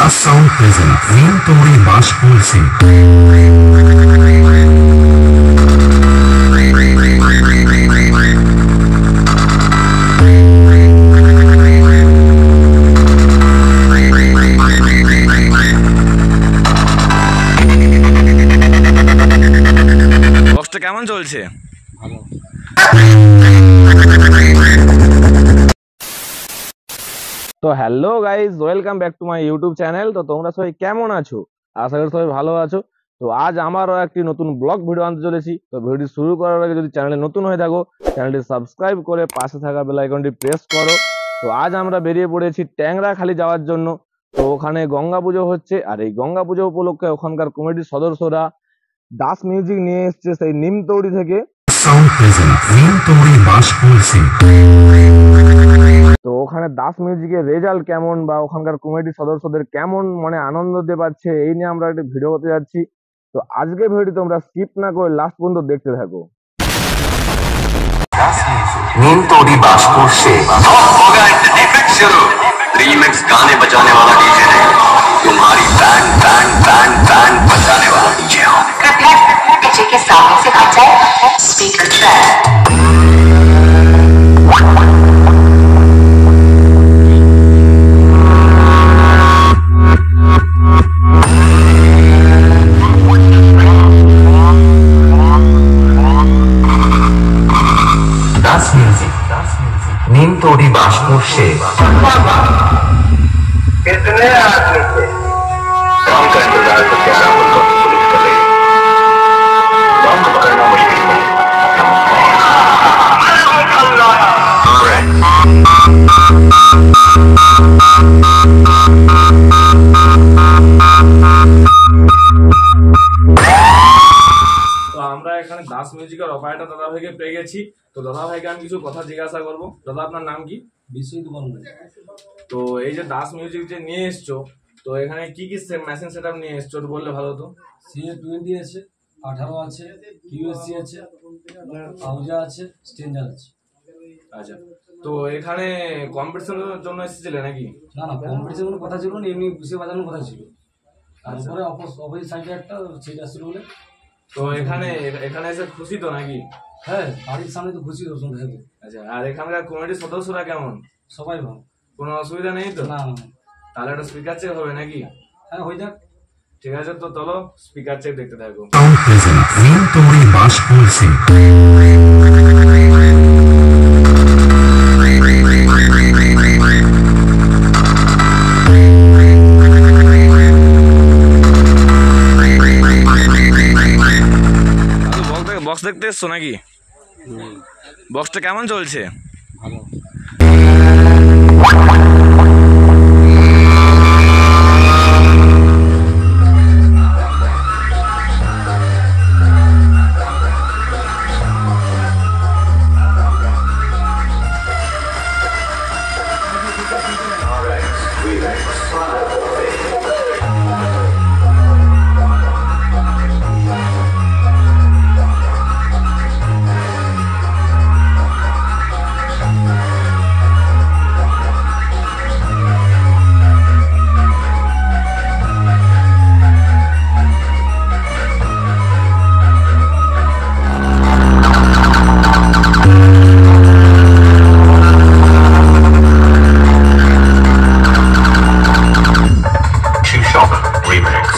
Das Sound present Rin Tori Bashpur Singh. বক্সটা কেমন চলছে? ভালো। তো hello guys, welcome back to my YouTube channel. তো তোমরা সবাই কেমন আছো? আশা করি সবাই ভালো আছো। তো আজ আমারও একটি নতুন ব্লগ ভিডিও আনতে চলেছি। তো ভিডিওটি শুরু করার আগে যদি চ্যানেলে নতুন হয়ে থাকো, চ্যানেলটি সাবস্ক্রাইব করে পাশে থাকা বেল আইকনটি প্রেস করো। তো আজ আমরা বেরিয়ে পড়েছি ট্যাংরাখালি যাওয়ার জন্য। তো ওখানে গঙ্গা পুজো হচ্ছে, আর এই গঙ্গা পুজো উপলক্ষে ওখানকার কমিটির সদস্যরা দাস মিউজিক নিয়ে এসছে সেই নিমতৌড়ি থেকে। Sound present Rin Tori Bashpur Singh. তো ওখানে দাস মিউজিকের রেজাল্ট কেমন বা ওখানকার কমিটির সদস্যদের কেমন মানে আনন্দ দিতে পারছে, এই নিয়ে আমরা একটা ভিডিও করতে যাচ্ছি। তো আজকে ভিডিওটি তোমরা স্কিপ না করে লাস্ট পর্যন্ত দেখতে থাকো। नीम तोड़ी बाशपुर से होगा डिफेक्ट शुरू। रीमिक्स गाने बजाने वाला डीजे नहीं, तुम्हारी बैंड बैंड बैंड बैंड बजाने वाला डीजे हो। कृपया डीजे के सामने से हट जाए। Speaker track. दास म्यूजिक नीम तोड़ी बाशपुर से कितने आदमी थे? काम का इंतजार तो क्या नाम उनको पुलिस कर रही है। काम को पकड़ना मुश्किल नहीं। তো আমরা এখানে দাস মিউজিকের অপারেটর দাদা ভাইকে পেয়ে গেছি। তো দাদা ভাইকে আমি কিছু কথা জিজ্ঞাসা করবো। দাদা, আপনার নাম কি? বিশ্বজিৎ বর্মন। তো এই যে দাস মিউজিক যে নিয়ে এসছো, তো এখানে কি কি মেশিন সেট আপ নিয়ে এসছো একটু বললে ভালো হতো। CA20 আছে, 18 আছে, QSC আছে, আউজা আছে, স্টেঞ্জার আছে। আচ্ছা, তো এখানে কম্পিটিশনের জন্য এসেছিলে নাকি? না না, কম্পিটিশনের কথা ছিল না, এমনি বসে বাজানোর কথা ছিল। তারপরে অপোজিট সাইডে একটা সেট আসছিল বলে। তো এখানে এসে খুশি তো নাকি? হ্যাঁ, বাড়ির সামনে তো খুশি শুনতে থাকে। আচ্ছা, আর এখানকার কমিটির সদস্যরা কেমন? সবাই ভালো। কোনো অসুবিধা নেই তো? না না, তাহলে একটা স্পিকার চেক হবে নাকি? হ্যাঁ হয়ে যাক। ঠিক আছে, তো চলো স্পিকার চেক দেখতে থাকো। Sound present Rin Tori Bashpur Singh. Box দেখতে এসছো নাকি? বক্সটা কেমন চলছে? ভালো। Remix.